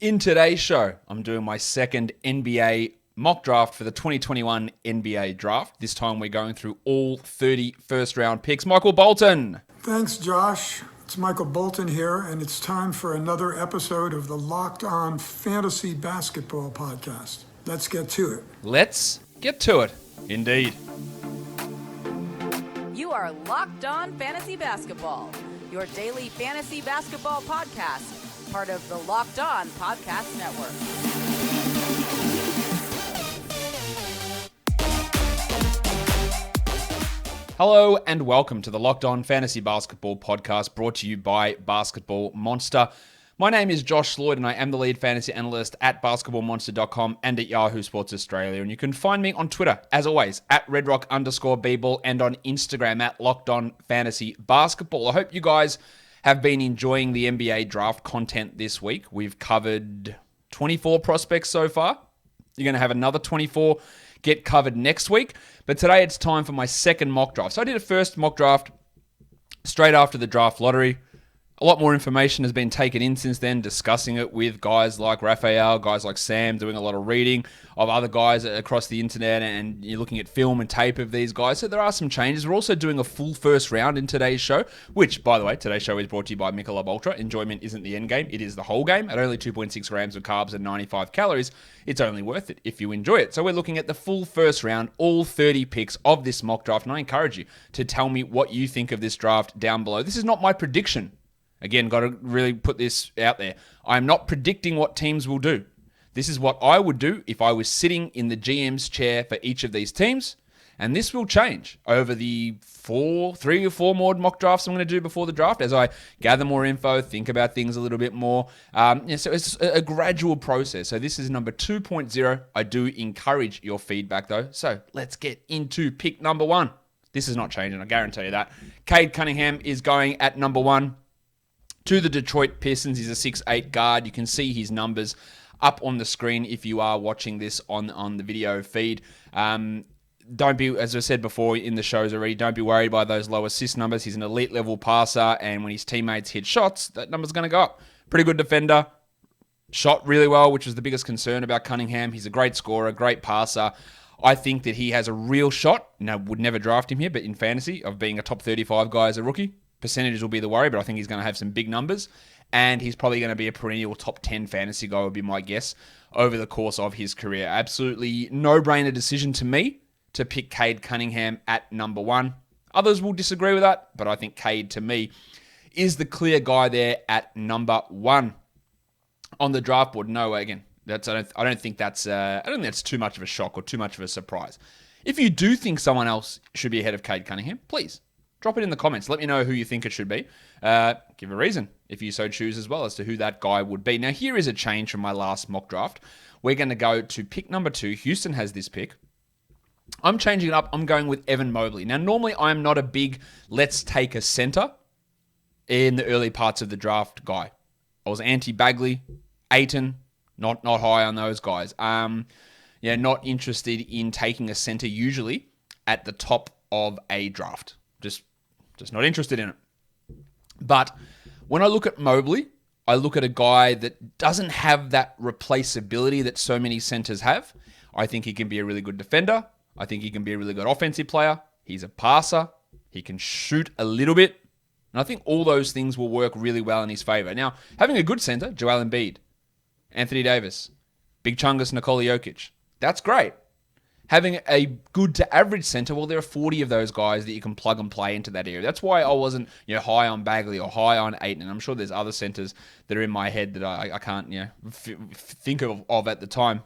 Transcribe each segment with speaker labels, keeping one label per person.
Speaker 1: In today's show, I'm doing my second NBA mock draft for the 2021 NBA draft. This time we're going through all 30 first-round picks. Michael Bolton.
Speaker 2: Thanks, Josh. It's Michael Bolton here, and it's time for another episode of the Locked On Fantasy Basketball Podcast. Let's get to it.
Speaker 1: Let's get to it. Indeed.
Speaker 3: You are Locked On Fantasy Basketball, your daily fantasy basketball podcast, part of the Locked On Podcast Network.
Speaker 1: Hello and welcome to the Locked On Fantasy Basketball Podcast, brought to you by Basketball Monster. My name is Josh Lloyd, and I am the lead fantasy analyst at basketballmonster.com and at Yahoo Sports Australia. And you can find me on Twitter, as always, at redrock_bball, and on Instagram at Locked On Fantasy Basketball. I hope you guys have been enjoying the NBA draft content this week. We've covered 24 prospects so far. You're going to have another 24 get covered next week. But today it's time for my second mock draft. So I did a first mock draft straight after the draft lottery. A lot more information has been taken in since then, discussing it with guys like Raphael, guys like Sam, doing a lot of reading of other guys across the internet, and you're looking at film and tape of these guys. So there are some changes. We're also doing a full first round in today's show, which, by the way, today's show is brought to you by Michelob Ultra. Enjoyment isn't the end game. It is the whole game. At only 2.6 grams of carbs and 95 calories, it's only worth it if you enjoy it. So we're looking at the full first round, all 30 picks of this mock draft, and I encourage you to tell me what you think of this draft down below. This is not my prediction. Again, got to really put this out there. I'm not predicting what teams will do. This is what I would do if I was sitting in the GM's chair for each of these teams. And this will change over the 3 or 4 more mock drafts I'm going to do before the draft as I gather more info, think about things a little bit more. So it's a gradual process. So this is number 2.0. I do encourage your feedback, though. So let's get into pick number 1. This is not changing, I guarantee you that. Cade Cunningham is going at number 1. To the Detroit Pistons. He's a 6'8 guard. You can see his numbers up on the screen if you are watching this on the video feed. Don't be, as I said before in the shows already, don't be worried by those low assist numbers. He's an elite level passer, and when his teammates hit shots, that number's going to go up. Pretty good defender. Shot really well, which was the biggest concern about Cunningham. He's a great scorer, great passer. I think that he has a real shot. Would never draft him here, but in fantasy, of being a top 35 guy as a rookie. Percentages will be the worry, but I think he's going to have some big numbers, and he's probably going to be a perennial top 10 fantasy guy, would be my guess, over the course of his career. Absolutely no-brainer decision to me to pick Cade Cunningham at number 1. Others will disagree with that, but I think Cade, to me, is the clear guy there at number 1 on the draft board. No, again, I don't think that's too much of a shock or too much of a surprise. If you do think someone else should be ahead of Cade Cunningham, please drop it in the comments. Let me know who you think it should be. Give a reason, if you so choose as well, as to who that guy would be. Now, here is a change from my last mock draft. We're going to go to pick number 2. Houston has this pick. I'm changing it up. I'm going with Evan Mobley. Now, normally I'm not a big let's take a center in the early parts of the draft guy. I was anti-Bagley, Ayton, not high on those guys. Not interested in taking a center usually at the top of a draft. Just not interested in it. But when I look at Mobley, I look at a guy that doesn't have that replaceability that so many centers have. I think he can be a really good defender. I think he can be a really good offensive player. He's a passer. He can shoot a little bit. And I think all those things will work really well in his favor. Now, having a good center, Joel Embiid, Anthony Davis, Big Chungus Nikola Jokic, that's great. Having a good to average center, well, there are 40 of those guys that you can plug and play into that area. That's why I wasn't high on Bagley or high on Ayton. And I'm sure there's other centers that are in my head that I can't think of at the time.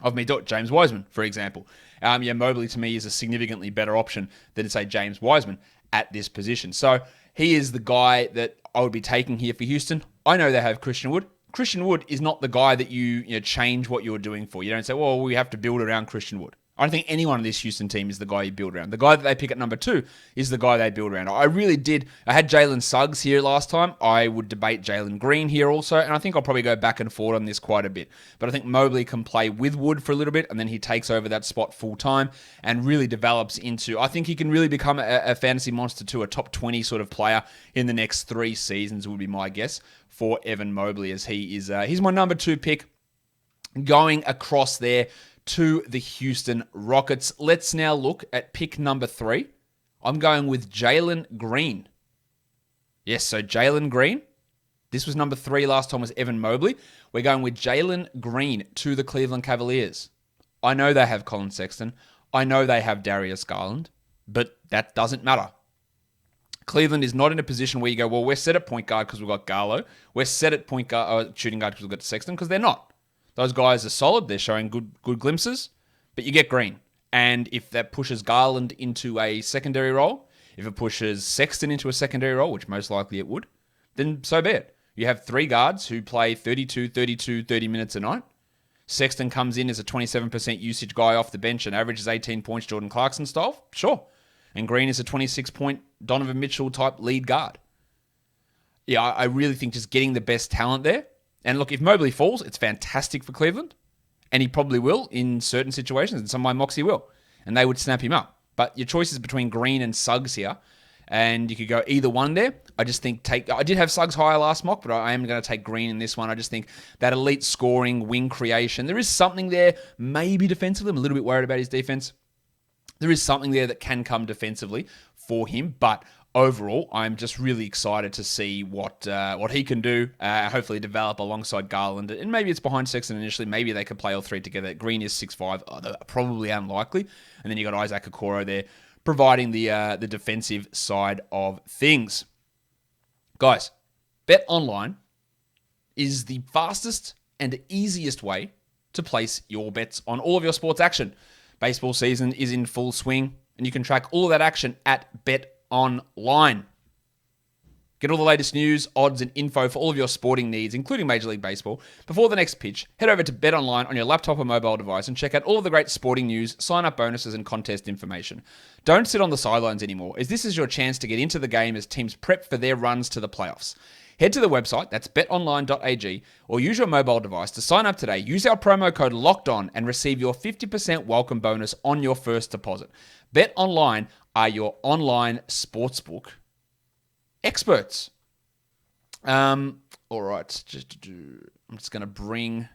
Speaker 1: Of me, James Wiseman, for example. Mobley to me is a significantly better option than, say, James Wiseman at this position. So he is the guy that I would be taking here for Houston. I know they have Christian Wood. Christian Wood is not the guy that you change what you're doing for. You don't say, well, we have to build around Christian Wood. I don't think anyone in this Houston team is the guy you build around. The guy that they pick at number 2 is the guy they build around. I really did. I had Jalen Suggs here last time. I would debate Jalen Green here also, and I think I'll probably go back and forth on this quite a bit. But I think Mobley can play with Wood for a little bit, and then he takes over that spot full time and really develops into, I think he can really become a fantasy monster too, a top 20 sort of player in the next 3 seasons would be my guess for Evan Mobley, as he is, he's my number 2 pick going across there to the Houston Rockets. Let's now look at pick number 3. I'm going with Jalen Green. Yes, so Jalen Green. This was number 3 last time was Evan Mobley. We're going with Jalen Green to the Cleveland Cavaliers. I know they have Colin Sexton. I know they have Darius Garland, but that doesn't matter. Cleveland is not in a position where you go, well, we're set at point guard because we've got Garlo. We're set at point guard, shooting guard because we've got Sexton, because they're not. Those guys are solid. They're showing good glimpses, but you get Green. And if that pushes Garland into a secondary role, if it pushes Sexton into a secondary role, which most likely it would, then so be it. You have 3 guards who play 30 minutes a night. Sexton comes in as a 27% usage guy off the bench and averages 18 points, Jordan Clarkson style. Sure. And Green is a 26-point Donovan Mitchell type lead guard. Yeah, I really think just getting the best talent there. And look, if Mobley falls, it's fantastic for Cleveland. And he probably will in certain situations. And some of my mocks he will. And they would snap him up. But your choice is between Green and Suggs here. And you could go either one there. I just think I did have Suggs higher last mock, but I am going to take Green in this one. I just think that elite scoring, wing creation, there is something there. Maybe defensively. I'm a little bit worried about his defense. There is something there that can come defensively for him. But overall, I'm just really excited to see what he can do, hopefully develop alongside Garland. And maybe it's behind Sexton initially. Maybe they could play all 3 together. Green is 6'5", probably unlikely. And then you got Isaac Okoro there, providing the defensive side of things. Guys, BetOnline is the fastest and easiest way to place your bets on all of your sports action. Baseball season is in full swing, and you can track all of that action at BetOnline. Get all the latest news, odds, and info for all of your sporting needs, including Major League Baseball. Before the next pitch, head over to BetOnline on your laptop or mobile device and check out all of the great sporting news, sign-up bonuses, and contest information. Don't sit on the sidelines anymore, as this is your chance to get into the game as teams prep for their runs to the playoffs. Head to the website, that's betonline.ag, or use your mobile device to sign up today. Use our promo code LOCKEDON and receive your 50% welcome bonus on your first deposit. BetOnline are your online sportsbook experts. All right, I'm just going to bring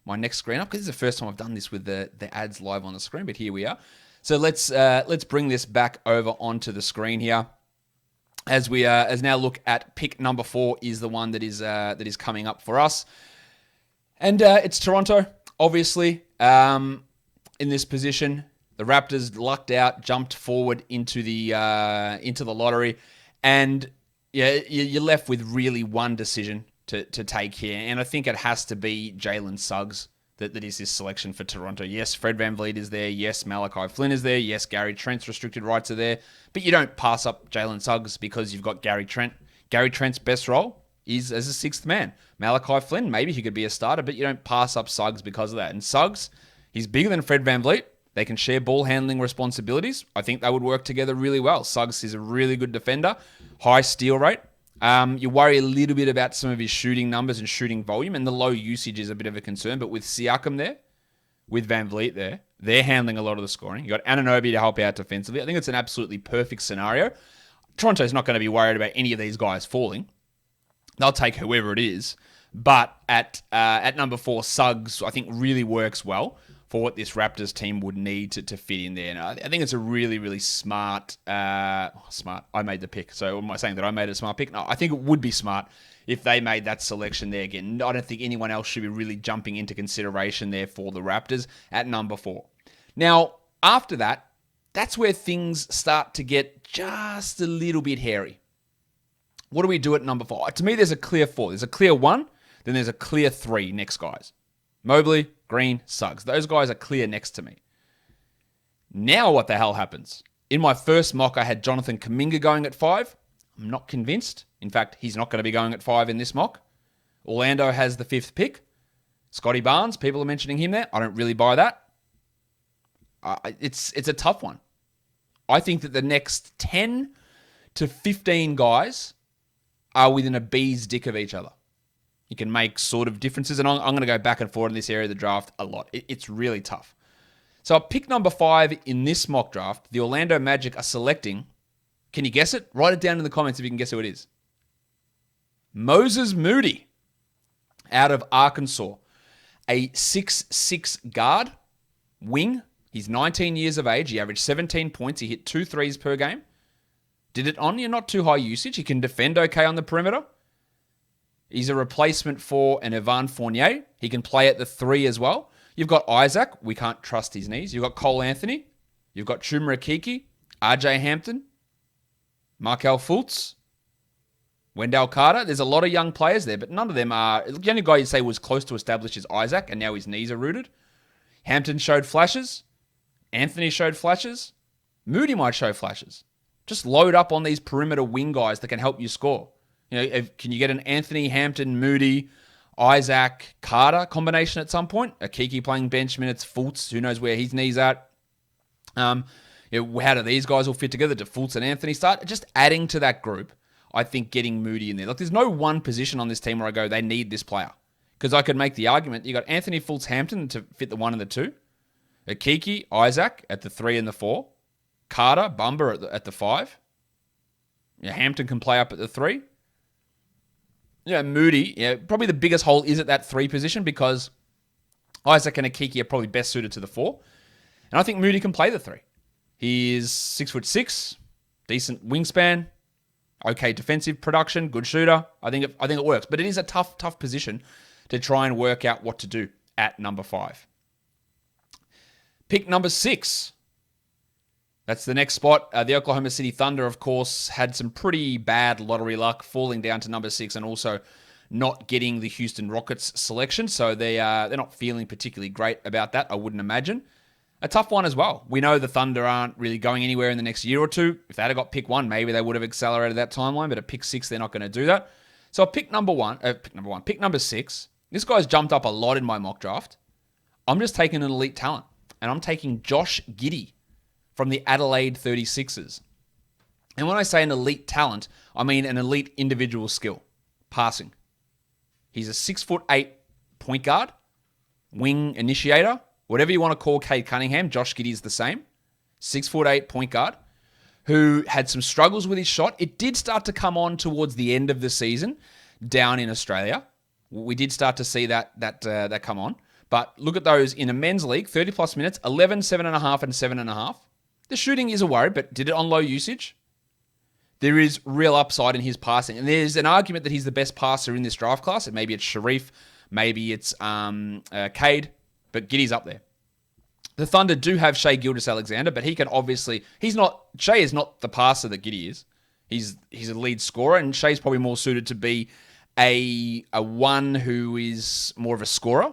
Speaker 1: my next screen up because this is the first time I've done this with the ads live on the screen, but here we are. So let's bring this back over onto the screen here. As we now look at pick number 4 is the one that is coming up for us, and it's Toronto. Obviously, in this position, the Raptors lucked out, jumped forward into the lottery, and yeah, you're left with really one decision to take here, and I think it has to be Jalen Suggs that is this selection for Toronto. Yes, Fred VanVleet is there. Yes, Malachi Flynn is there. Yes, Gary Trent's restricted rights are there. But you don't pass up Jalen Suggs because you've got Gary Trent. Gary Trent's best role is as a 6th man. Malachi Flynn, maybe he could be a starter, but you don't pass up Suggs because of that. And Suggs, he's bigger than Fred VanVleet. They can share ball handling responsibilities. I think they would work together really well. Suggs is a really good defender, high steal rate. You worry a little bit about some of his shooting numbers and shooting volume, and the low usage is a bit of a concern. But with Siakam there, with VanVleet there, they're handling a lot of the scoring. You got Anunoby to help out defensively. I think it's an absolutely perfect scenario. Toronto's not going to be worried about any of these guys falling. They'll take whoever it is. But at number 4, Suggs, I think, really works well for what this Raptors team would need to fit in there. And I think it's a really, really smart. I made the pick. So am I saying that I made a smart pick? No, I think it would be smart if they made that selection there again. I don't think anyone else should be really jumping into consideration there for the Raptors at number 4. Now, after that, that's where things start to get just a little bit hairy. What do we do at number 4? To me, there's a clear 4. There's a clear 1, then there's a clear 3 next guys. Mobley, Green, Suggs. Those guys are clear next to me. Now what the hell happens? In my first mock, I had Jonathan Kuminga going at 5. I'm not convinced. In fact, he's not going to be going at 5 in this mock. Orlando has the 5th pick. Scottie Barnes, people are mentioning him there. I don't really buy that. It's a tough one. I think that the next 10 to 15 guys are within a bee's dick of each other. You can make sort of differences, and I'm going to go back and forth in this area of the draft a lot. It's really tough. So pick number 5 in this mock draft, the Orlando Magic are selecting. Can you guess it? Write it down in the comments if you can guess who it is. Moses Moody out of Arkansas. A 6'6" guard, wing. He's 19 years of age. He averaged 17 points. He hit 2 threes per game. Did it on you, not too high usage. He can defend okay on the perimeter. He's a replacement for an Evan Fournier. He can play at the 3 as well. You've got Isaac. We can't trust his knees. You've got Cole Anthony. You've got Chuma Akiki, RJ Hampton, Markelle Fultz, Wendell Carter. There's a lot of young players there, but none of them are... The only guy you'd say was close to established is Isaac, and now his knees are rooted. Hampton showed flashes. Anthony showed flashes. Moody might show flashes. Just load up on these perimeter wing guys that can help you score. Can you get an Anthony, Hampton, Moody, Isaac, Carter combination at some point? Akiki playing bench minutes, Fultz, who knows where his knee's at. How do these guys all fit together? Do Fultz and Anthony start? Just adding to that group, I think getting Moody in there. Like, there's no one position on this team where I go, they need this player. Because I could make the argument, you got Anthony, Fultz, Hampton to fit the 1 and the 2. Akiki, Isaac at the 3 and the 4. Carter, Bumba at the 5. Hampton can play up at the 3. Moody, probably the biggest hole is at that 3 position because Isaac and Akiki are probably best suited to the 4. And I think Moody can play the 3. He is 6'6", decent wingspan, okay defensive production, good shooter. I think it works. But it is a tough position to try and work out what to do at number 5. Pick number 6. That's the next spot. The Oklahoma City Thunder, of course, had some pretty bad lottery luck, falling down to number 6 and also not getting the Houston Rockets selection. So they're not feeling particularly great about that, I wouldn't imagine. A tough one as well. We know the Thunder aren't really going anywhere in the next year or two. If they had got pick 1, maybe they would have accelerated that timeline, but at pick 6, they're not going to do that. So pick number 6. This guy's jumped up a lot in my mock draft. I'm just taking an elite talent, and I'm taking Josh Giddey from the Adelaide 36ers. And when I say an elite talent, I mean an elite individual skill. Passing. He's a 6'8" point guard, wing initiator, whatever you want to call Cade Cunningham. Josh Giddey is the same. 6'8" point guard who had some struggles with his shot. It did start to come on towards the end of the season down in Australia. We did start to see that come on. But look at those in a men's league, 30-plus minutes, 11, 7.5, and 7.5. The shooting is a worry, but did it on low usage. There is real upside in his passing. And there's an argument that he's the best passer in this draft class. And maybe it's SHARIFE, maybe it's Cade, but Giddey's up there. The Thunder do have Shai Gilgeous-Alexander, but he can obviously... Shai is not the passer that Giddey is. He's a lead scorer, and Shai's probably more suited to be a one who is more of a scorer.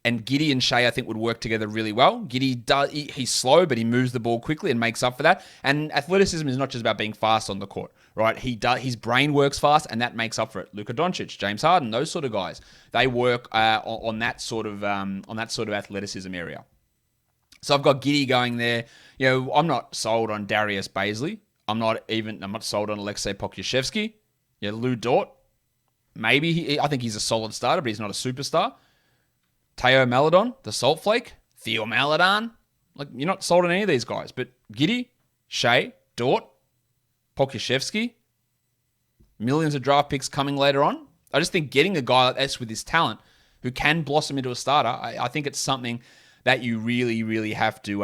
Speaker 1: And Giddey and Shai, I think, would work together really well. Giddey, he's slow, but he moves the ball quickly and makes up for that. And athleticism is not just about being fast on the court, right? His brain works fast, and that makes up for it. Luka Doncic, James Harden, those sort of guys, they work on that sort of athleticism area. So I've got Giddey going there. I'm not sold on Darius Baisley. I'm not sold on Alexei Pokusevski. Lou Dort, maybe I think he's a solid starter, but he's not a superstar. Teo Maledon, the Salt Flake, Theo Maledon. You're not sold on any of these guys. But Giddey, Shai, Dort, Pokusevski, millions of draft picks coming later on. I just think getting a guy like this with his talent who can blossom into a starter, I think it's something that you really, really have to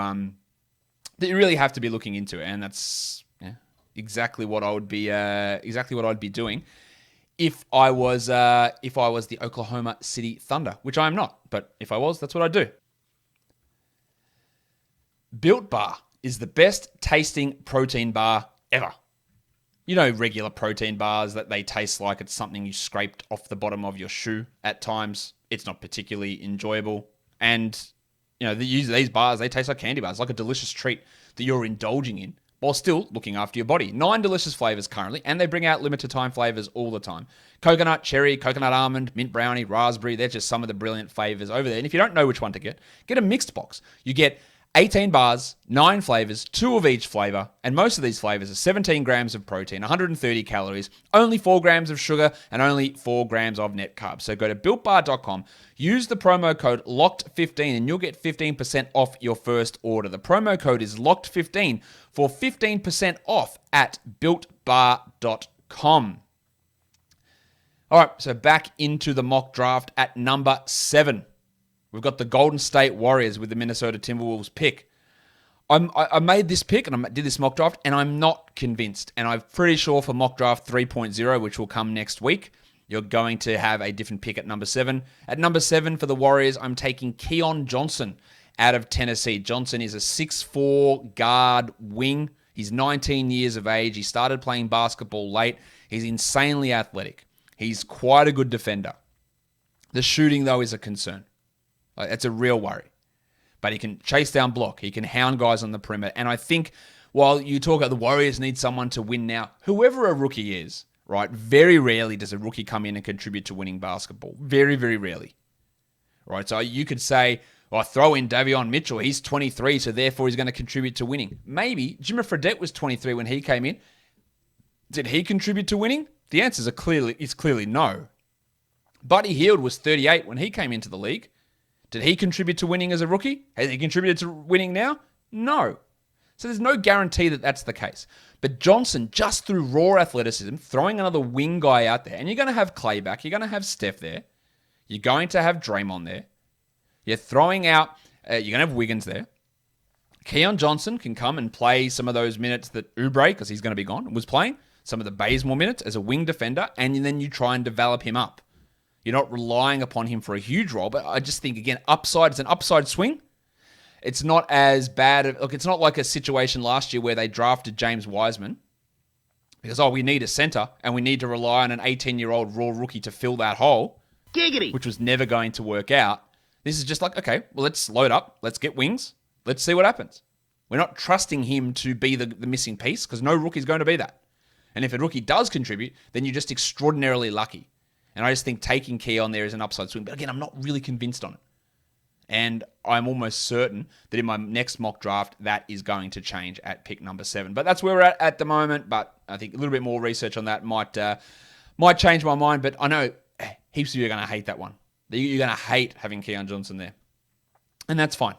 Speaker 1: be looking into. And that's exactly what I would be doing if I was the Oklahoma City Thunder, which I am not. But if I was, that's what I'd do. Built Bar is the best tasting protein bar ever. Regular protein bars that they taste like it's something you scraped off the bottom of your shoe at times. It's not particularly enjoyable. And, these bars, they taste like candy bars, like a delicious treat that you're indulging in while still looking after your body. 9 delicious flavors currently, and they bring out limited time flavors all the time. Coconut, cherry, coconut almond, mint brownie, raspberry. They're just some of the brilliant flavors over there. And if you don't know which one to get a mixed box. You get 18 bars, 9 flavors, 2 of each flavor, and most of these flavors are 17 grams of protein, 130 calories, only 4 grams of sugar, and only 4 grams of net carbs. So go to builtbar.com, use the promo code LOCKED15, and you'll get 15% off your first order. The promo code is LOCKED15 for 15% off at builtbar.com. All right, so back into the mock draft at number 7. We've got the Golden State Warriors with the Minnesota Timberwolves pick. I made this pick and I did this mock draft, and I'm not convinced. And I'm pretty sure for mock draft 3.0, which will come next week, you're going to have a different pick at number 7. At number 7 for the Warriors, I'm taking KEON Johnson out of Tennessee. Johnson is a 6'4" guard wing. He's 19 years of age. He started playing basketball late. He's insanely athletic. He's quite a good defender. The shooting, though, is a concern. That's a real worry. But he can chase down block. He can hound guys on the perimeter. And I think while you talk about the Warriors need someone to win now, whoever a rookie is, right, very rarely does a rookie come in and contribute to winning basketball. Very, very rarely. Right, so you could say, well, throw in DAVION Mitchell. He's 23, so therefore he's going to contribute to winning. Maybe. Jimmy Fredette was 23 when he came in. Did he contribute to winning? The answer is clearly no. Buddy Hield was 38 when he came into the league. Did he contribute to winning as a rookie? Has he contributed to winning now? No. So there's no guarantee that that's the case. But Johnson, just through raw athleticism, throwing another wing guy out there, and you're going to have Clay back, you're going to have Steph there, you're going to have Draymond there, you're throwing out, you're going to have Wiggins there. KEON Johnson can come and play some of those minutes that Oubre, because he's going to be gone, was playing, some of the Bazemore minutes as a wing defender, and then you try and develop him up. You're not relying upon him for a huge role, but I just think, again, upside, it's an upside swing. It's not as bad. Look, it's not like a situation last year where they drafted James Wiseman because, we need a center and we need to rely on an 18-year-old raw rookie to fill that hole.
Speaker 4: Giggity.
Speaker 1: Which was never going to work out. This is just like, okay, well, let's load up. Let's get wings. Let's see what happens. We're not trusting him to be the missing piece because no rookie's going to be that. And if a rookie does contribute, then you're just extraordinarily lucky. And I just think taking KEON there is an upside swing. But again, I'm not really convinced on it. And I'm almost certain that in my next mock draft, that is going to change at pick number 7. But that's where we're at the moment. But I think a little bit more research on that might change my mind. But I know heaps of you are going to hate that one. You're going to hate having KEON Johnson there. And that's fine.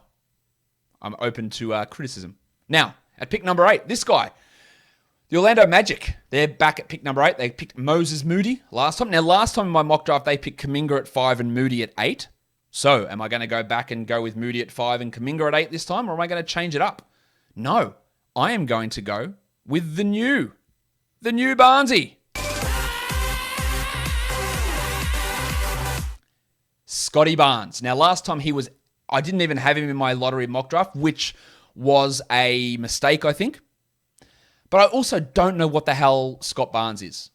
Speaker 1: I'm open to criticism. Now, at pick number 8, this guy. The Orlando Magic, they're back at pick number 8. They picked Moses Moody last time. Now, last time in my mock draft, they picked Kuminga at 5 and Moody at 8. So, am I going to go back and go with Moody at 5 and Kuminga at 8 this time, or am I going to change it up? No, I am going to go with the new Barnesy. Scottie Barnes. Now, last time I didn't even have him in my lottery mock draft, which was a mistake, I think. But I also don't know what the hell Scott Barnes is.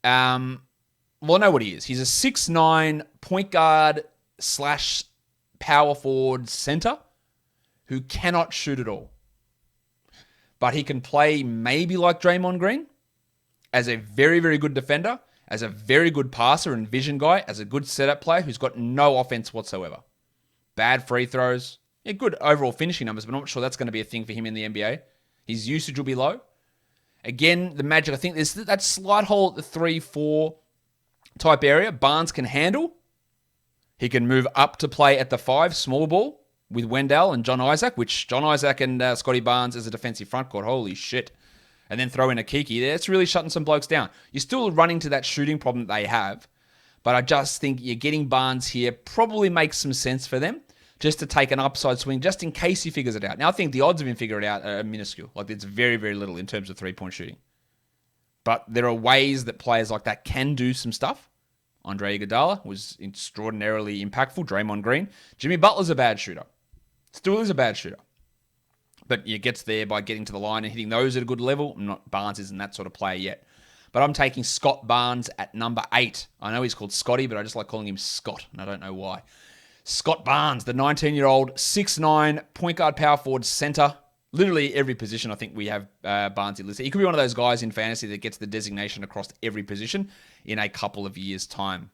Speaker 1: Well, I know what he is. He's a 6'9" point guard / power forward center who cannot shoot at all. But he can play maybe like Draymond Green as a very, very good defender, as a very good passer and vision guy, as a good setup player who's got no offense whatsoever. Bad free throws. Yeah, good overall finishing numbers, but I'm not sure that's going to be a thing for him in the NBA. His usage will be low. Again, the Magic, I think there's that slight hole at the 3-4 type area. Barnes can handle. He can move up to play at the 5, small ball, with Wendell and John Isaac, which John Isaac and Scottie Barnes as a defensive front court, holy shit. And then throw in a Kiki. That's really shutting some blokes down. You're still running to that shooting problem that they have, but I just think you're getting Barnes here probably makes some sense for them. Just to take an upside swing, just in case he figures it out. Now, I think the odds of him figuring it out are minuscule. Like, it's very, very little in terms of three-point shooting. But there are ways that players like that can do some stuff. Andre Iguodala was extraordinarily impactful. Draymond Green. Jimmy Butler's a bad shooter. Still is a bad shooter. But he gets there by getting to the line and hitting those at a good level. Barnes isn't that sort of player yet. But I'm taking Scott Barnes at number 8. I know he's called Scotty, but I just like calling him Scott, and I don't know why. Scott Barnes, the 19-year-old, 6'9", point guard, power forward, center. Literally every position I think we have Barnes listed. He could be one of those guys in fantasy that gets the designation across every position in a couple of years' time.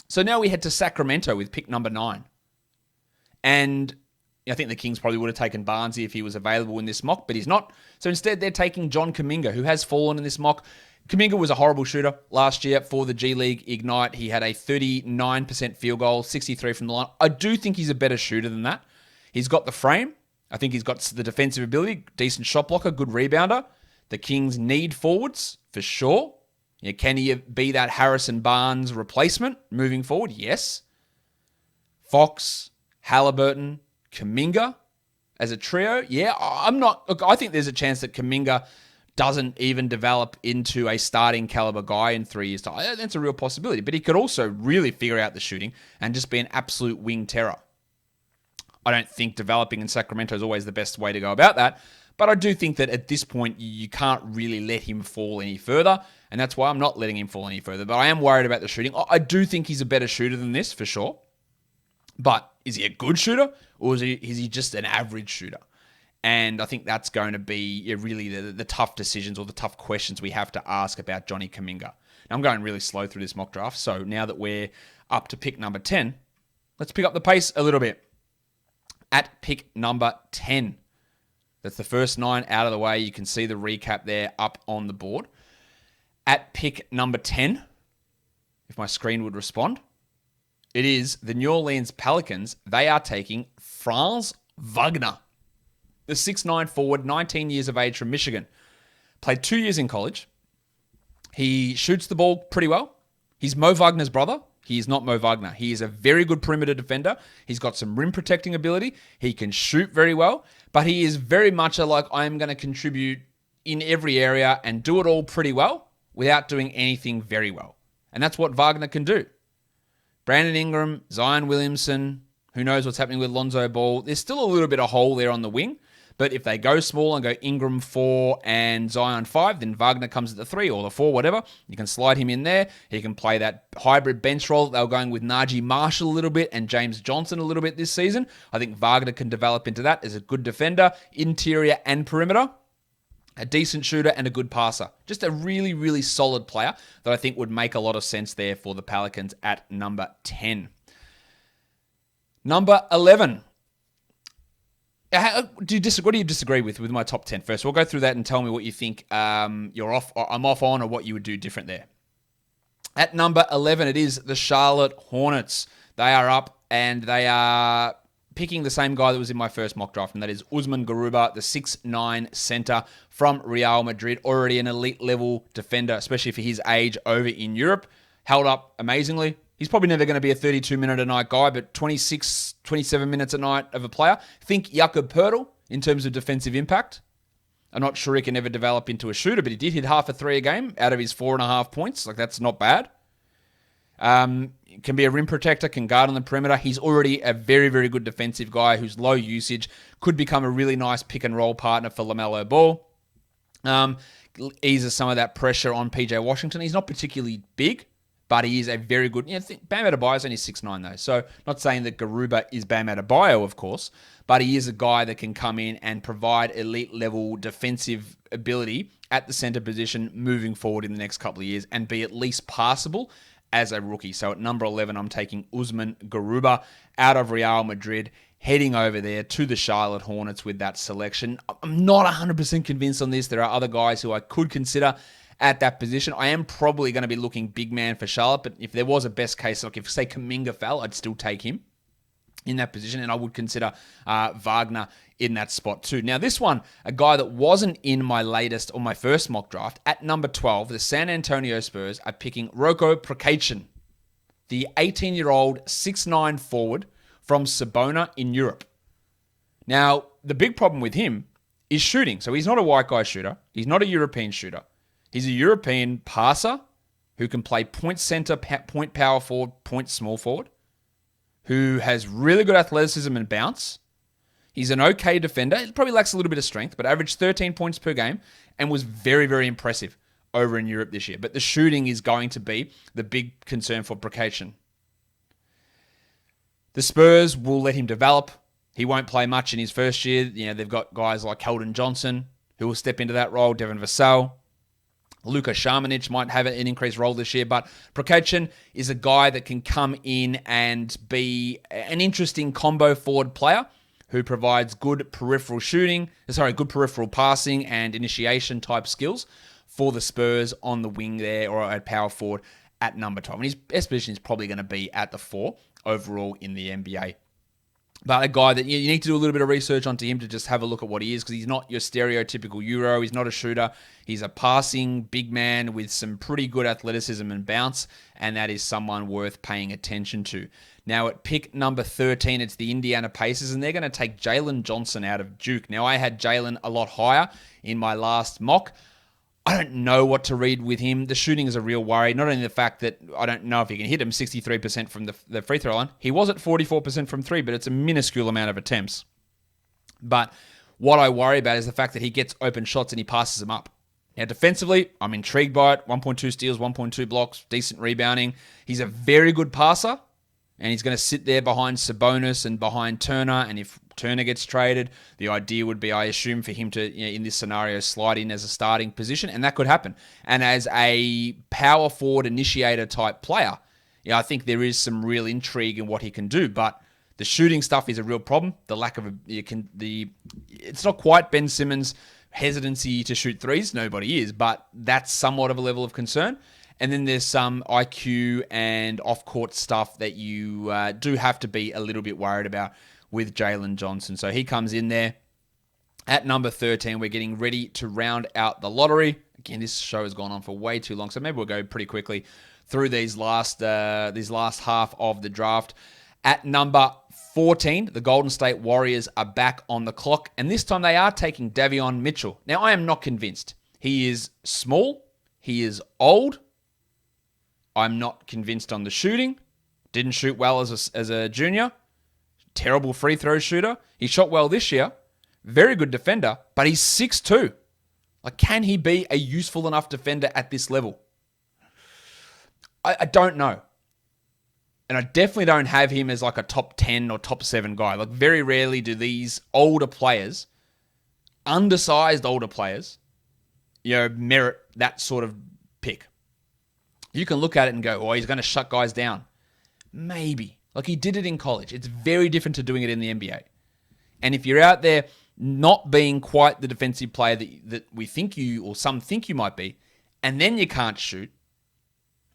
Speaker 1: So now we head to Sacramento with pick number 9. And, I think the Kings probably would have taken Barnesy if he was available in this mock, but he's not. So instead, they're taking John Kuminga, who has fallen in this mock. Kuminga was a horrible shooter last year for the G League Ignite. He had a 39% field goal, 63 from the line. I do think he's a better shooter than that. He's got the frame. I think he's got the defensive ability, decent shot blocker, good rebounder. The Kings need forwards, for sure. Can he be that Harrison Barnes replacement moving forward? Yes. Fox, Halliburton, Kuminga as a trio? Yeah, I think there's a chance that Kuminga doesn't even develop into a starting caliber guy in 3 years' time. That's a real possibility. But he could also really figure out the shooting and just be an absolute wing terror. I don't think developing in Sacramento is always the best way to go about that. But I do think that at this point, you can't really let him fall any further. And that's why I'm not letting him fall any further. But I am worried about the shooting. I do think he's a better shooter than this, for sure. But is he a good shooter? Or is he just an average shooter? And I think that's going to be really the tough decisions or the tough questions we have to ask about Johnny Kuminga. Now, I'm going really slow through this mock draft. So now that we're up to pick number 10, let's pick up the pace a little bit. At pick number 10. That's the first 9 out of the way. You can see the recap there up on the board. At pick number 10, if my screen would respond, it is the New Orleans Pelicans. They are taking Franz Wagner, the 6'9" forward, 19 years of age from Michigan. Played 2 years in college. He shoots the ball pretty well. He's Mo Wagner's brother. He is not Mo Wagner. He is a very good perimeter defender. He's got some rim protecting ability. He can shoot very well, but he is very much I am going to contribute in every area and do it all pretty well without doing anything very well. And that's what Wagner can do. Brandon Ingram, Zion Williamson, who knows what's happening with Lonzo Ball. There's still a little bit of hole there on the wing. But if they go small and go Ingram 4 and Zion 5, then Wagner comes at the 3 or the 4, whatever. You can slide him in there. He can play that hybrid bench role that they were going with Najee Marshall a little bit and James Johnson a little bit this season. I think Wagner can develop into that as a good defender, interior and perimeter, a decent shooter and a good passer. Just a really, really solid player that I think would make a lot of sense there for the Pelicans at number 10. Number 11. What do you disagree with my top 10 first? We'll go through that and tell me what you think I'm off on or what you would do different there. At number 11, it is the Charlotte Hornets. They are up and they are picking the same guy that was in my first mock draft, and that is Usman Garuba, the 6'9" center from Real Madrid. Already an elite level defender, especially for his age over in Europe. Held up amazingly. He's probably never going to be a 32-minute-a-night guy, but 26, 27 minutes a night of a player. Think Jakob Poeltl in terms of defensive impact. I'm not sure he can ever develop into a shooter, but he did hit half a 3 a game out of his 4.5 points. That's not bad. Can be a rim protector, can guard on the perimeter. He's already a very, very good defensive guy who's low usage, could become a really nice pick-and-roll partner for LaMelo Ball. Eases some of that pressure on PJ Washington. He's not particularly big, but he is a very good... Bam Adebayo is only 6'9", though. So not saying that Garuba is Bam Adebayo, of course, but he is a guy that can come in and provide elite-level defensive ability at the center position moving forward in the next couple of years and be at least passable as a rookie. So at number 11, I'm taking Usman Garuba out of Real Madrid, heading over there to the Charlotte Hornets with that selection. I'm not 100% convinced on this. There are other guys who I could consider at that position. I am probably going to be looking big man for Charlotte, but if there was a best case, like if, say, Kuminga fell, I'd still take him in that position, and I would consider Wagner in that spot too. Now, this one, a guy that wasn't in my latest or my first mock draft, at number 12, the San Antonio Spurs are picking Roko Prokacin, the 18-year-old 6'9" forward from Sabona in Europe. Now, the big problem with him is shooting. So he's not a white guy shooter. He's not a European shooter. He's a European passer who can play point center, point power forward, point small forward, who has really good athleticism and bounce. He's an okay defender. He probably lacks a little bit of strength, but averaged 13 points per game and was very, very impressive over in Europe this year. But the shooting is going to be the big concern for Prokacin. The Spurs will let him develop. He won't play much in his first year. They've got guys like Keldon Johnson who will step into that role, Devin Vassell. Luka Šamanić might have an increased role this year, but Prokacin is a guy that can come in and be an interesting combo forward player who provides good peripheral passing and initiation type skills for the Spurs on the wing there, or at power forward at number 12. And his best position is probably going to be at the 4 overall in the NBA. But a guy that you need to do a little bit of research onto him to just have a look at what he is, because he's not your stereotypical Euro. He's not a shooter. He's a passing big man with some pretty good athleticism and bounce, and that is someone worth paying attention to. Now at pick number 13, it's the Indiana Pacers, and they're going to take Jalen Johnson out of Duke. Now I had Jalen a lot higher in my last mock. I don't know what to read with him. The shooting is a real worry. Not only the fact that I don't know if he can hit him 63% from the free throw line. He was at 44% from 3, but it's a minuscule amount of attempts. But what I worry about is the fact that he gets open shots and he passes them up. Now, defensively, I'm intrigued by it. 1.2 steals, 1.2 blocks, decent rebounding. He's a very good passer, and he's going to sit there behind Sabonis and behind Turner, and if Turner gets traded, the idea would be, I assume, for him to, in this scenario, slide in as a starting position, and that could happen. And as a power forward initiator type player, I think there is some real intrigue in what he can do, but the shooting stuff is a real problem. The lack of it's not quite Ben Simmons' hesitancy to shoot threes. Nobody is, but that's somewhat of a level of concern. And then there's some IQ and off-court stuff that you do have to be a little bit worried about with Jalen Johnson. So he comes in there at number 13. We're getting ready to round out the lottery. Again, this show has gone on for way too long, so maybe we'll go pretty quickly through these last half of the draft. At number 14, the Golden State Warriors are back on the clock, and this time they are taking Davion Mitchell. Now, I am not convinced. He is small. He is old. I'm not convinced on the shooting. Didn't shoot well as a junior. Terrible free throw shooter. He shot well this year. Very good defender, but he's 6'2". Like, can he be a useful enough defender at this level? I don't know. And I definitely don't have him as like a top 10 or top 7 guy. Like, very rarely do these older players, undersized older players, merit that sort of pick. You can look at it and go, oh, he's going to shut guys down. Maybe. Like, he did it in college. It's very different to doing it in the NBA. And if you're out there not being quite the defensive player that we think you, or some think you might be, and then you can't shoot,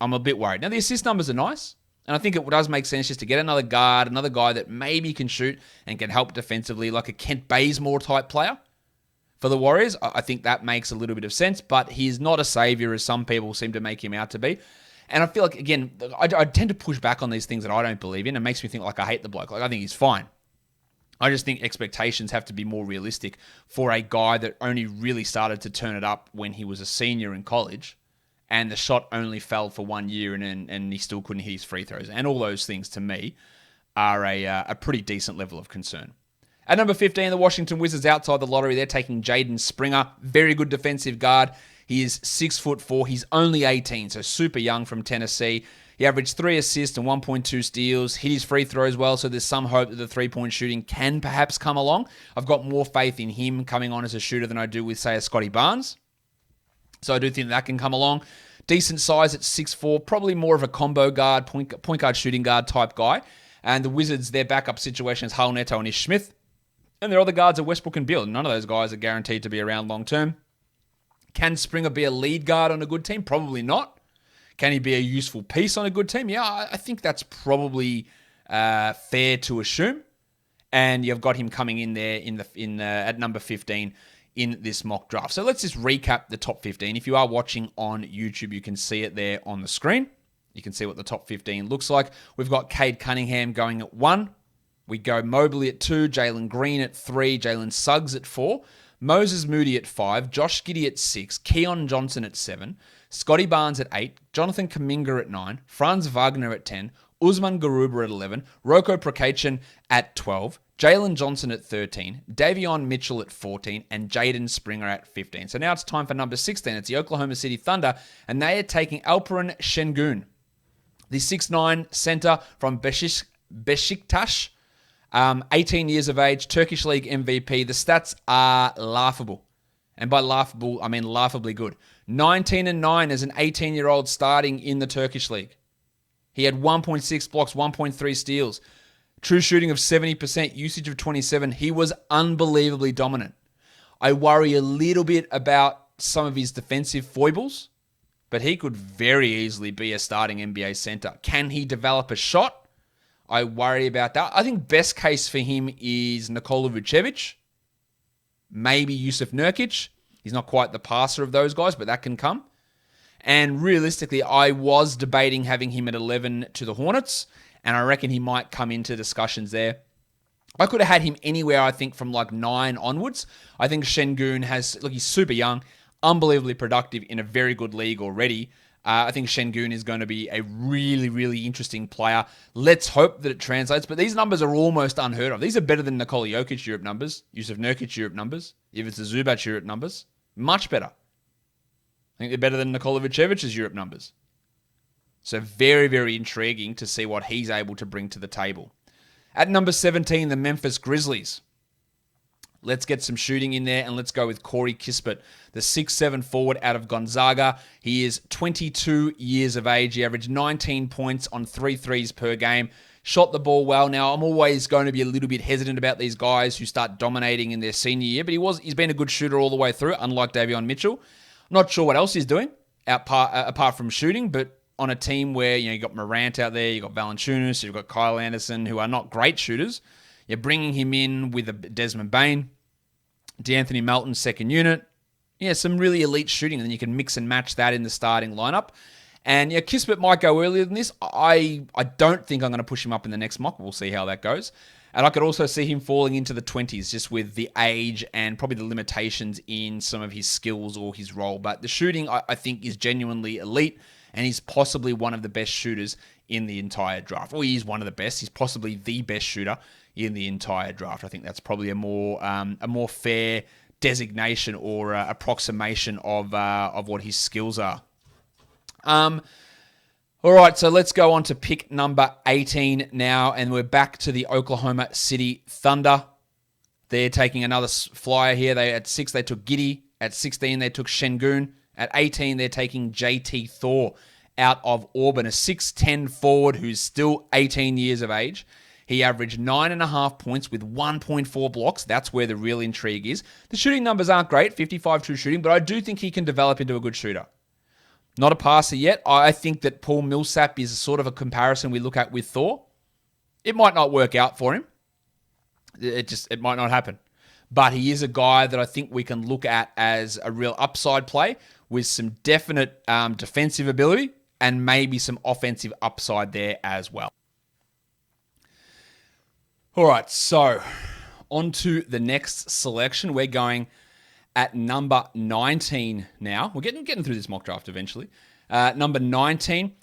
Speaker 1: I'm a bit worried. Now, the assist numbers are nice, and I think it does make sense just to get another guard, another guy that maybe can shoot and can help defensively, like a Kent Bazemore type player for the Warriors. I think that makes a little bit of sense, but he's not a savior as some people seem to make him out to be. And I feel like, again, I tend to push back on these things that I don't believe in. It makes me think like I hate the bloke. Like, I think he's fine. I just think expectations have to be more realistic for a guy that only really started to turn it up when he was a senior in college, and the shot only fell for 1 year, and he still couldn't hit his free throws. And all those things, to me, are a pretty decent level of concern. At number 15, the Washington Wizards outside the lottery. They're taking Jaden Springer, very good defensive guard. He is 6'4". He's only 18, so super young from Tennessee. He averaged 3 assists and 1.2 steals, hit his free throws well, so there's some hope that the three-point shooting can perhaps come along. I've got more faith in him coming on as a shooter than I do with, say, a Scottie Barnes. So I do think that can come along. Decent size at 6'4", probably more of a combo guard, point guard, shooting guard type guy. And the Wizards, their backup situation is Hal Neto and Ish Smith. And their other guards are Westbrook and Beal. None of those guys are guaranteed to be around long term. Can Springer be a lead guard on a good team? Probably not. Can he be a useful piece on a good team? Yeah, I think that's probably fair to assume. And you've got him coming in there at number 15 in this mock draft. So let's just recap the top 15. If you are watching on YouTube, you can see it there on the screen. You can see what the top 15 looks like. We've got Cade Cunningham going at 1. We go Mobley at 2, Jalen Green at 3, Jalen Suggs at 4, Moses Moody at 5, Josh Giddey at 6, Keon Johnson at 7, Scottie Barnes at 8, Jonathan Kuminga at 9, Franz Wagner at 10, USMAN GARUBA at 11, Roko Prokachin at 12, Jalen Johnson at 13, Davion Mitchell at 14, and Jaden Springer at 15. So now it's time for number 16. It's the Oklahoma City Thunder, and they are taking Alperen Şengün, the 6'9" center from Beşiktaş. 18 years of age, Turkish League MVP. The stats are laughable. And by laughable, I mean laughably good. 19-9 as an 18-year-old starting in the Turkish League. He had 1.6 blocks, 1.3 steals. True shooting of 70%, usage of 27. He was unbelievably dominant. I worry a little bit about some of his defensive foibles, but he could very easily be a starting NBA center. Can he develop a shot? I worry about that. I think best case for him is Nikola Vucevic, maybe Yusuf Nurkic. He's not quite the passer of those guys, but that can come. And realistically, I was debating having him at 11 to the Hornets, and I reckon he might come into discussions there. I could have had him anywhere, I think, from like 9 onwards. I think Şengün he's super young, unbelievably productive in a very good league already. I think Şengün is going to be a really, really interesting player. Let's hope that it translates. But these numbers are almost unheard of. These are better than Nikola Jokic Europe numbers, Yusuf Nurkic Europe numbers, if it's the Zubac Europe numbers. Much better. I think they're better than Nikola Vucevic's Europe numbers. So very, very intriguing to see what he's able to bring to the table. At number 17, the Memphis Grizzlies. Let's get some shooting in there, and let's go with Corey Kispert, the 6'7" forward out of Gonzaga. He is 22 years of age. He averaged 19 points on 3 threes per game. Shot the ball well. Now, I'm always going to be a little bit hesitant about these guys who start dominating in their senior year, but he's been a good shooter all the way through, unlike Davion Mitchell. Not sure what else he's doing apart from shooting, but on a team where you got Morant out there, you've got Valanciunas, you've got Kyle Anderson, who are not great shooters. You're bringing him in with a Desmond Bane, DeAnthony Melton, second unit. Yeah, some really elite shooting, and then you can mix and match that in the starting lineup. And yeah, Kispert might go earlier than this. I don't think I'm going to push him up in the next mock. We'll see how that goes. And I could also see him falling into the 20s just with the age and probably the limitations in some of his skills or his role. But the shooting, I think, is genuinely elite, and he's possibly one of the best shooters in the entire draft. Well, he is one of the best. He's possibly the best shooter in the entire draft. I think that's probably a more fair designation or approximation of what his skills are. All right, so let's go on to pick number 18 now, and we're back to the Oklahoma City Thunder. They're taking another flyer here. At 6, they took GIDDEY. At 16, they took Şengün. At 18, they're taking JT THOR out of Auburn, a 6'10" forward who's still 18 years of age. He averaged 9.5 points with 1.4 blocks. That's where the real intrigue is. The shooting numbers aren't great, 55 true shooting, but I do think he can develop into a good shooter. Not a passer yet. I think that Paul Millsap is sort of a comparison we look at with THOR. It might not work out for him. It might not happen. But he is a guy that I think we can look at as a real upside play with some definite defensive ability and maybe some offensive upside there as well. All right, so on to the next selection. We're going at number 19 now. We're getting through this mock draft eventually. Number 19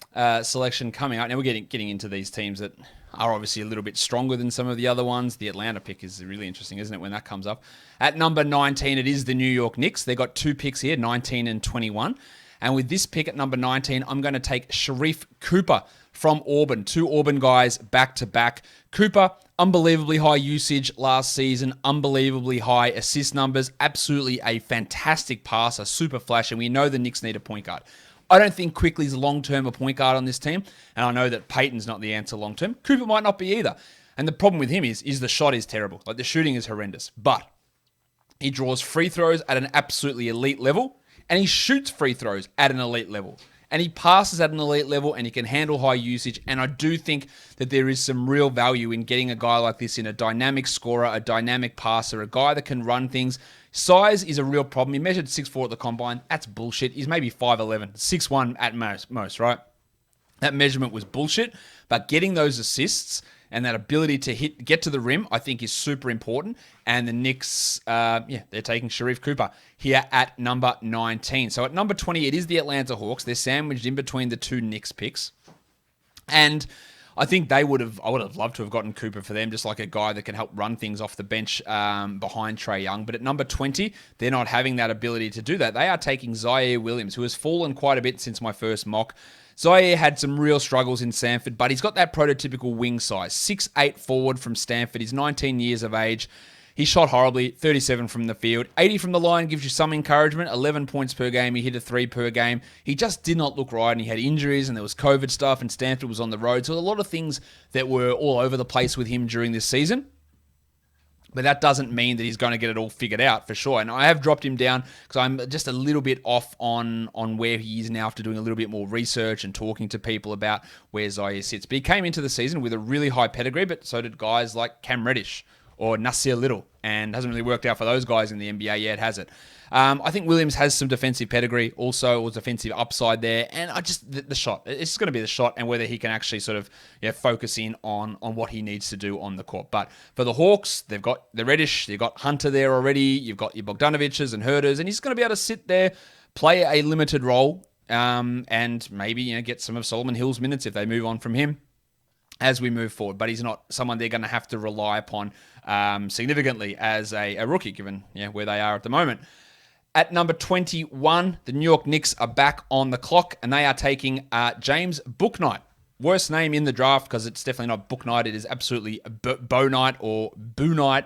Speaker 1: selection coming out. Now we're getting into these teams that are obviously a little bit stronger than some of the other ones. The Atlanta pick is really interesting, isn't it, when that comes up? At number 19, it is the New York Knicks. They got 2 picks here, 19 and 21. And with this pick at number 19, I'm going to take Sharife Cooper from Auburn. 2 Auburn guys back-to-back. Cooper, unbelievably high usage last season, unbelievably high assist numbers, absolutely a fantastic passer, super flash, and we know the Knicks need a point guard. I don't think Quickly's long-term a point guard on this team, and I know that Payton's not the answer long-term. Cooper might not be either. And the problem with him is the shot is terrible. Like, the shooting is horrendous. But he draws free throws at an absolutely elite level, and he shoots free throws at an elite level. And he passes at an elite level, and he can handle high usage. And I do think that there is some real value in getting a guy like this in, a dynamic scorer, a dynamic passer, a guy that can run things. Size is a real problem. He measured 6'4" at the combine. That's bullshit. He's maybe 5'11", 6'1" at most, right? That measurement was bullshit. But getting those assists and that ability to get to the rim, I think, is super important. And the Knicks, they're taking Sharife Cooper here at number 19. So at number 20, it is the Atlanta Hawks. They're sandwiched in between the 2 Knicks picks. And I think I would have loved to have gotten Cooper for them, just like a guy that can help run things off the bench behind Trae Young. But at number 20, they're not having that ability to do that. They are taking Zaire Williams, who has fallen quite a bit since my first mock. Zaire had some real struggles in Stanford, but he's got that prototypical wing size. 6'8" forward from Stanford. He's 19 years of age. He shot horribly, 37 from the field. 80 from the line gives you some encouragement. 11 points per game. He hit a 3 per game. He just did not look right, and he had injuries, and there was COVID stuff, and Stanford was on the road. So a lot of things that were all over the place with him during this season. But that doesn't mean that he's going to get it all figured out, for sure. And I have dropped him down because I'm just a little bit off on where he is now after doing a little bit more research and talking to people about where Zaire sits. But he came into the season with a really high pedigree, but so did guys like Cam Reddish or Nasir Little, and hasn't really worked out for those guys in the NBA yet, has it? I think Williams has some defensive pedigree, also was defensive upside there, and the shot. It's just going to be the shot and whether he can actually sort of focus in on what he needs to do on the court. But for the Hawks, they've got the Reddish, you've got Hunter there already, you've got your Bogdanoviches and Herters, and he's going to be able to sit there, play a limited role, and maybe get some of Solomon Hill's minutes if they move on from him as we move forward. But he's not someone they're going to have to rely upon significantly as a rookie, given where they are at the moment. At number 21, the New York Knicks are back on the clock, and they are taking James Bouknight. Worst name in the draft because it's definitely not Bouknight. It is absolutely Bo-Night or Boo-Night.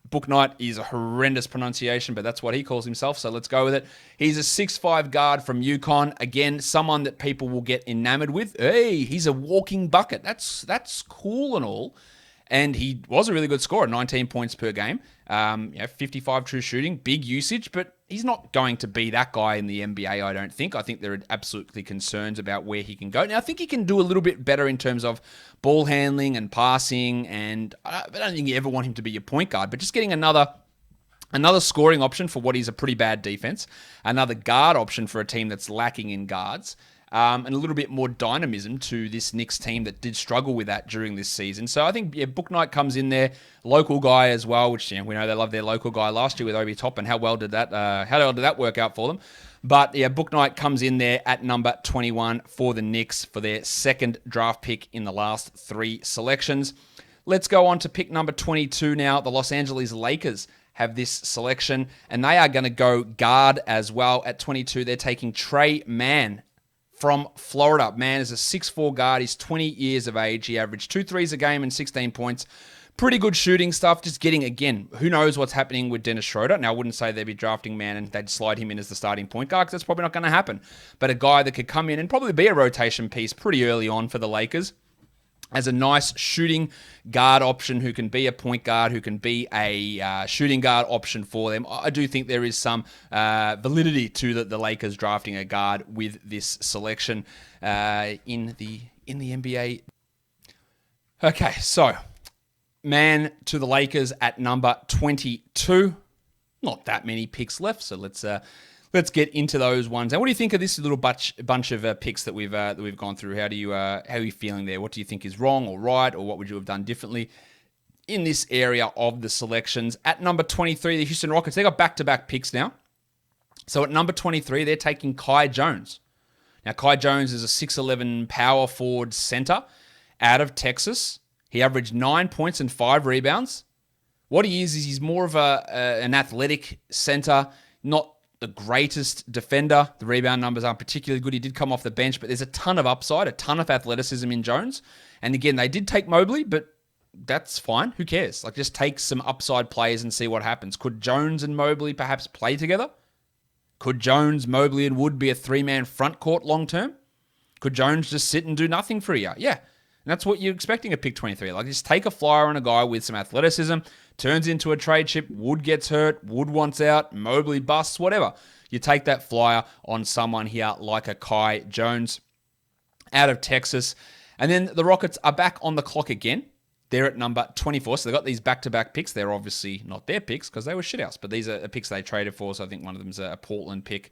Speaker 1: Bouknight is a horrendous pronunciation, but that's what he calls himself, so let's go with it. He's a 6'5 guard from UConn. Again, someone that people will get enamored with. Hey, he's a walking bucket. That's cool and all. And he was a really good scorer, 19 points per game. 55 true shooting, big usage, but he's not going to be that guy in the NBA, I don't think. I think there are absolutely concerns about where he can go. Now, I think he can do a little bit better in terms of ball handling and passing, and I don't think you ever want him to be your point guard, but just getting another scoring option for what is a pretty bad defense, another guard option for a team that's lacking in guards, and a little bit more dynamism to this Knicks team that did struggle with that during this season. So I think Bouknight comes in there, local guy as well, which we know they love their local guy last year with Obi Toppin. How well did that work out for them? But Bouknight comes in there at number 21 for the Knicks for their second draft pick in the last 3 selections. Let's go on to pick number 22 now. The Los Angeles Lakers have this selection, and they are going to go guard as well. At 22, they're taking Trey Mann from Florida. Mann is a 6'4 guard. He's 20 years of age. He averaged 2 threes a game and 16 points. Pretty good shooting stuff. Just getting, again, who knows what's happening with Dennis Schroeder. Now, I wouldn't say they'd be drafting Mann and they'd slide him in as the starting point guard because that's probably not going to happen. But a guy that could come in and probably be a rotation piece pretty early on for the Lakers as a nice shooting guard option who can be a point guard, who can be a shooting guard option for them. I do think there is some validity to the Lakers drafting a guard with this selection in the NBA. Okay, so Mann to the Lakers at number 22. Not that many picks left, so let's get into those ones. And what do you think of this little bunch of picks that we've gone through? How are you feeling there? What do you think is wrong or right, or what would you have done differently in this area of the selections? At number 23, the Houston Rockets, they got back-to-back picks now. So at number 23, they're taking Kai Jones. Now, Kai Jones is a 6'11 power forward center out of Texas. He averaged 9 points and 5 rebounds. What he is he's more of an athletic center, not the greatest defender. The rebound numbers aren't particularly good. He did come off the bench, but there's a ton of upside, a ton of athleticism in Jones. And again, they did take Mobley, but that's fine. Who cares? Just take some upside players and see what happens. Could Jones and Mobley perhaps play together? Could Jones, Mobley, and Wood be a 3-man front court long term? Could Jones just sit and do nothing for a year? Yeah. And that's what you're expecting at pick 23. Just take a flyer on a guy with some athleticism, turns into a trade chip, Wood gets hurt, Wood wants out, Mobley busts, whatever. You take that flyer on someone here like a Kai Jones out of Texas. And then the Rockets are back on the clock again. They're at number 24. So they've got these back-to-back picks. They're obviously not their picks because they were shithouse, but these are picks they traded for. So I think one of them is a Portland pick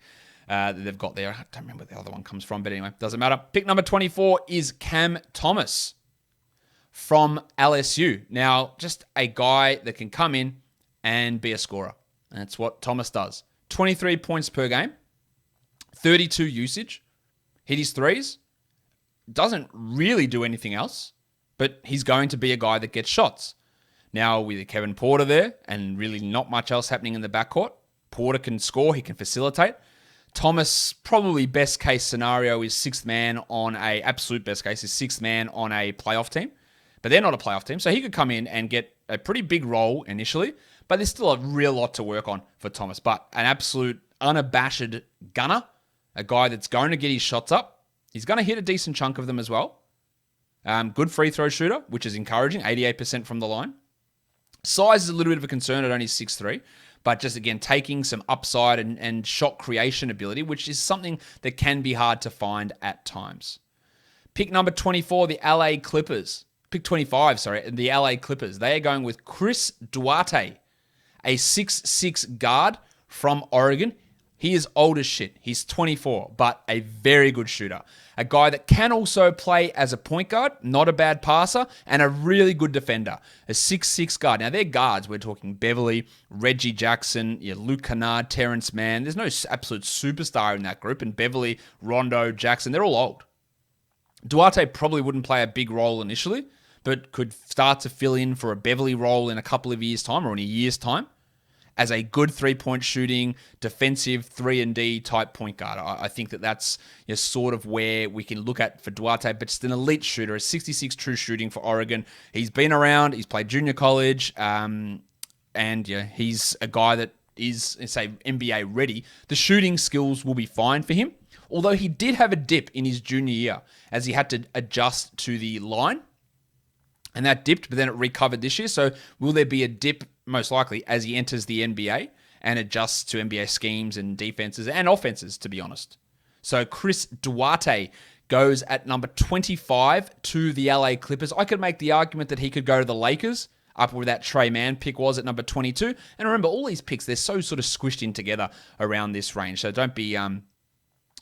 Speaker 1: that they've got there. I don't remember where the other one comes from, but anyway, doesn't matter. Pick number 24 is Cam Thomas from LSU. Now, just a guy that can come in and be a scorer. And that's what Thomas does. 23 points per game, 32 usage, hit his threes, doesn't really do anything else, but he's going to be a guy that gets shots. Now, with Kevin Porter there and really not much else happening in the backcourt, Porter can score, he can facilitate. Thomas, probably best case scenario is absolute best case is sixth man on a playoff team. But they're not a playoff team, so he could come in and get a pretty big role initially, But there's still a real lot to work on for Thomas. But an absolute unabashed gunner, a guy that's going to get his shots up. He's going to hit a decent chunk of them as well. Good free throw shooter, which is encouraging, 88% from the line. Size is a little bit of a concern at only 6'3", but just, again, taking some upside and shot creation ability, which is something that can be hard to find at times. Pick number 24, the LA Clippers. Pick 25, sorry, the LA Clippers. They are going with Chris Duarte, a 6'6" guard from Oregon. He is old as shit. He's 24, but a very good shooter. A guy that can also play as a point guard, not a bad passer, and a really good defender. A 6'6" guard. Now, they're guards. We're talking Beverly, Reggie Jackson, Luke Kennard, Terrence Mann. There's no absolute superstar in that group. And Beverly, Rondo, Jackson, they're all old. Duarte probably wouldn't play a big role initially, but could start to fill in for a Beverly role in a couple of years' time or in a year's time as a good three-point shooting, defensive 3-and-D type point guard. I think that's sort of where we can look at for Duarte, but just an elite shooter, a 66 true shooting for Oregon. He's been around, he's played junior college, and he's a guy that is, say, NBA ready. The shooting skills will be fine for him, although he did have a dip in his junior year as he had to adjust to the line. And that dipped, but then it recovered this year. So will there be a dip, most likely, as he enters the NBA and adjusts to NBA schemes and defenses and offenses, to be honest? So Chris Duarte goes at number 25 to the LA Clippers. I could make the argument that he could go to the Lakers, up where that Trey Mann pick was at number 22. And remember, all these picks, they're so sort of squished in together around this range. So don't be...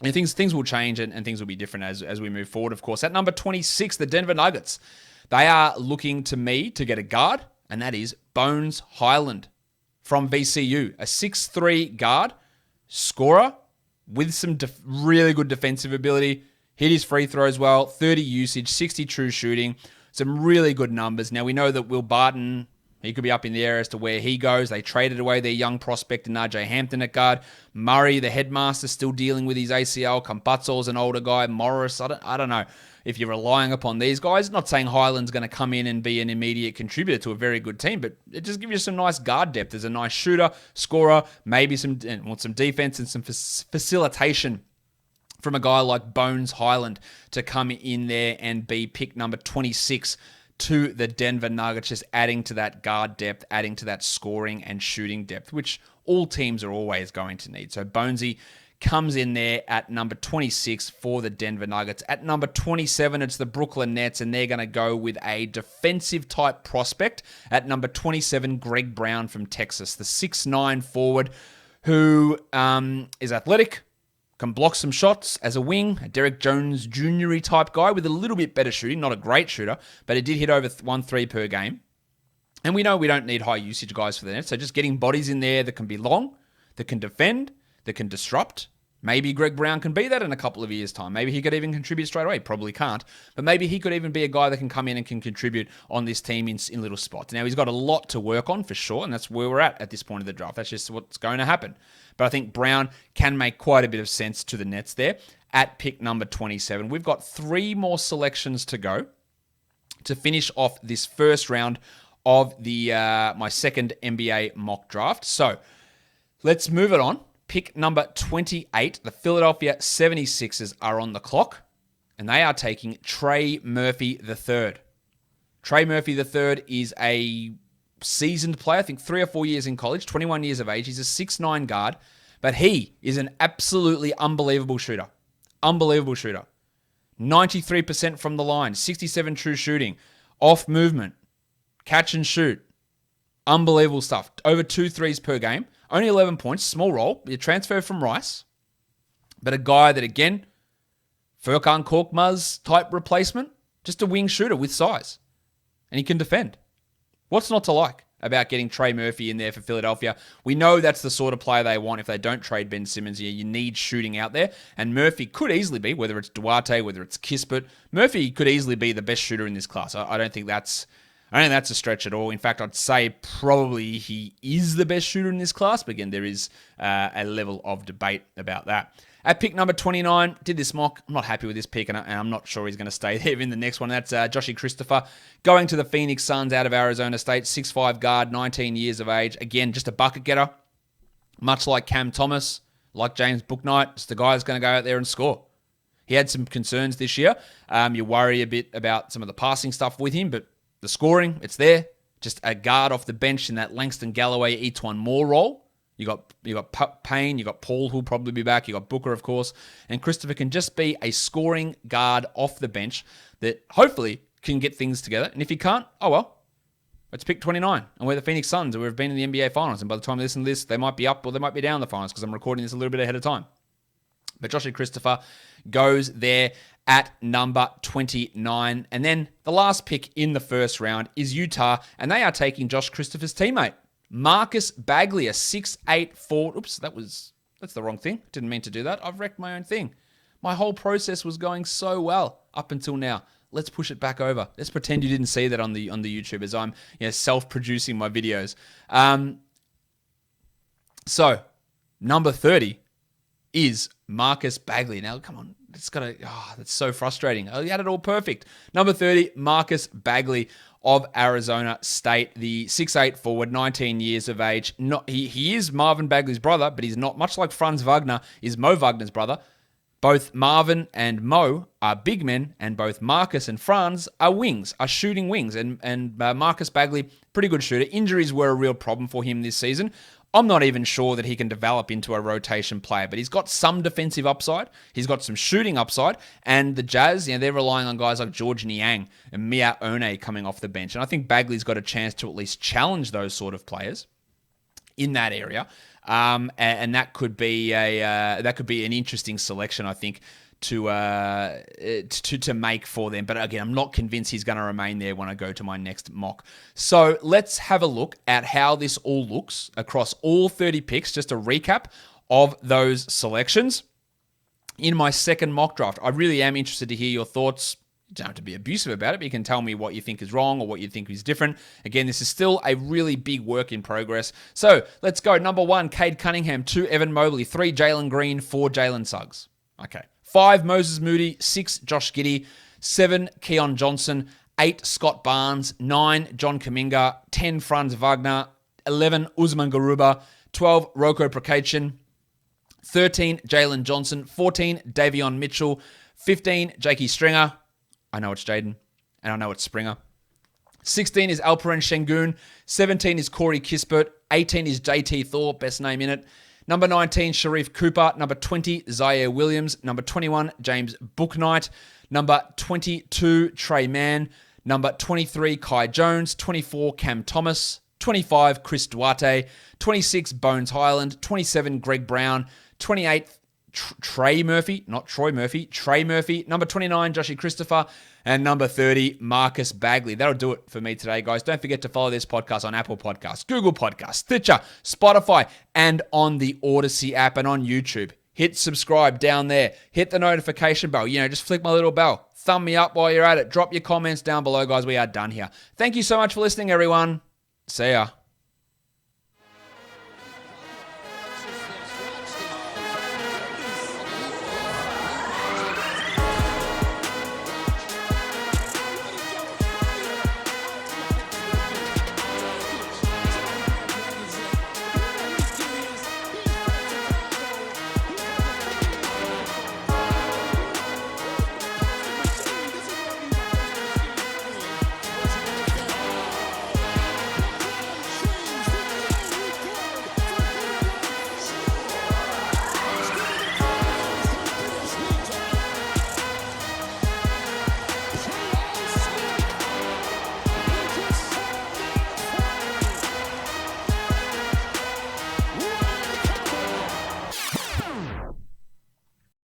Speaker 1: things will change and things will be different as we move forward, of course. At number 26, the Denver Nuggets. They are looking to me to get a guard, and that is Bones Highland from VCU. A 6'3" guard, scorer with some really good defensive ability. Hit his free throws well, 30 usage, 60 true shooting. Some really good numbers. Now, we know that Will Barton, he could be up in the air as to where he goes. They traded away their young prospect in RJ Hampton at guard. Murray, the headmaster, still dealing with his ACL. Campazzo's an older guy. Morris, I don't know if you're relying upon these guys. Not saying Highland's going to come in and be an immediate contributor to a very good team, but it just gives you some nice guard depth. There's a nice shooter, scorer, maybe some defense and some facilitation from a guy like Bones Highland to come in there and be pick number 26 to the Denver Nuggets, just adding to that guard depth, adding to that scoring and shooting depth, which all teams are always going to need. So Bonesy comes in there at number 26 for the Denver Nuggets. At number 27, it's the Brooklyn Nets, and they're going to go with a defensive-type prospect. At number 27, Greg Brown from Texas, the 6'9" forward who is athletic, can block some shots as a wing, a Derek Jones Jr.-y type guy with a little bit better shooting, not a great shooter, but he did hit over 1 per game. And we know we don't need high usage guys for the Nets, so just getting bodies in there that can be long, that can defend, that can disrupt. Maybe Greg Brown can be that in a couple of years' time. Maybe he could even contribute straight away. Probably can't. But maybe he could even be a guy that can come in and can contribute on this team in little spots. Now, he's got a lot to work on for sure, and that's where we're at this point of the draft. That's just what's going to happen. But I think Brown can make quite a bit of sense to the Nets there at pick number 27. We've got 3 more selections to go to finish off this first round of the my second NBA mock draft. So let's move it on. Pick number 28, the Philadelphia 76ers are on the clock, and they are taking Trey Murphy III. Trey Murphy III is a seasoned player, I think 3 or 4 years in college, 21 years of age. He's a 6'9" guard, but he is an absolutely unbelievable shooter. Unbelievable shooter. 93% from the line, 67 true shooting, off movement, catch and shoot. Unbelievable stuff. Over 2 threes per game. Only 11 points, small role. You transfer from Rice. But a guy that, again, Furkan Korkmaz type replacement. Just a wing shooter with size. And he can defend. What's not to like about getting Trey Murphy in there for Philadelphia? We know that's the sort of player they want if they don't trade Ben Simmons here. You need shooting out there. And Murphy could easily be, whether it's Duarte, whether it's Kispert, Murphy could easily be the best shooter in this class. I don't think that's a stretch at all. In fact, I'd say probably he is the best shooter in this class. But again, there is a level of debate about that. At pick number 29, did this mock. I'm not happy with this pick, and I'm not sure he's going to stay there in the next one. That's Joshy Christopher going to the Phoenix Suns out of Arizona State. 6'5" guard, 19 years of age. Again, just a bucket getter. Much like Cam Thomas, like James Bouknight, just the guy who's going to go out there and score. He had some concerns this year. You worry a bit about some of the passing stuff with him, but the scoring, it's there. Just a guard off the bench in that Langston Galloway, Etuan Moore role. You got Payne, you got Paul who'll probably be back, you got Booker, of course, and Christopher can just be a scoring guard off the bench that hopefully can get things together. And if he can't, oh well, let's pick 29. And we're the Phoenix Suns, and we've been in the NBA Finals. And by the time you listen to this, they might be up or they might be down in the finals because I'm recording this a little bit ahead of time. But Joshy Christopher goes there at number 29. And then the last pick in the first round is Utah, and they are taking Josh Christopher's teammate, Marcus Bagley, a 6'8" forward. Oops, that's the wrong thing. Didn't mean to do that. I've wrecked my own thing. My whole process was going so well up until now. Let's push it back over. Let's pretend you didn't see that on the YouTube as I'm self-producing my videos. So, number 30 is Marcus Bagley. Now, come on. That's so frustrating. Oh, you had it all perfect. Number 30, Marcus Bagley of Arizona State, the 6'8" forward, 19 years of age. He is Marvin Bagley's brother, but he's not, much like Franz Wagner is Mo Wagner's brother. Both Marvin and Mo are big men, and both Marcus and Franz are wings, are shooting wings. And Marcus Bagley, pretty good shooter. Injuries were a real problem for him this season. I'm not even sure that he can develop into a rotation player, but he's got some defensive upside. He's got some shooting upside. And the Jazz, they're relying on guys like George Niang and Mia One coming off the bench. And I think Bagley's got a chance to at least challenge those sort of players in that area. And that could be an interesting selection, I think, to make for them. But again, I'm not convinced he's going to remain there when I go to my next mock. So let's have a look at how this all looks across all 30 picks. Just a recap of those selections in my second mock draft. I really am interested to hear your thoughts. You don't have to be abusive about it, but you can tell me what you think is wrong or what you think is different. Again, this is still a really big work in progress. So let's go. Number 1, Cade Cunningham. 2, Evan Mobley. 3, Jalen Green. 4, Jalen Suggs. Okay. 5, Moses Moody. 6, Josh Giddey. 7, Keon Johnson. 8, Scott Barnes. 9, John Kuminga. 10, Franz Wagner. 11, Usman Garuba. 12, Roko Prokachin. 13, Jalen Johnson. 14, Davion Mitchell. 15, Jakey Stringer. I know it's Jaden, and I know it's Springer. 16 is Alperen Şengün. 17 is Corey Kispert. 18 is JT Thor, best name in it. Number 19, Sharif Cooper. Number 20, Zaire Williams. Number 21, James Bouknight. Number 22, Trey Mann. Number 23, Kai Jones. 24, Cam Thomas. 25, Chris Duarte. 26, Bones Highland. 27, Greg Brown. 28, Trey Murphy, not Troy Murphy, Trey Murphy. Number 29, Joshy Christopher. And number 30, Marcus Bagley. That'll do it for me today, guys. Don't forget to follow this podcast on Apple Podcasts, Google Podcasts, Stitcher, Spotify, and on the Odyssey app and on YouTube. Hit subscribe down there. Hit the notification bell. Just flick my little bell. Thumb me up while you're at it. Drop your comments down below, guys. We are done here. Thank you so much for listening, everyone. See ya.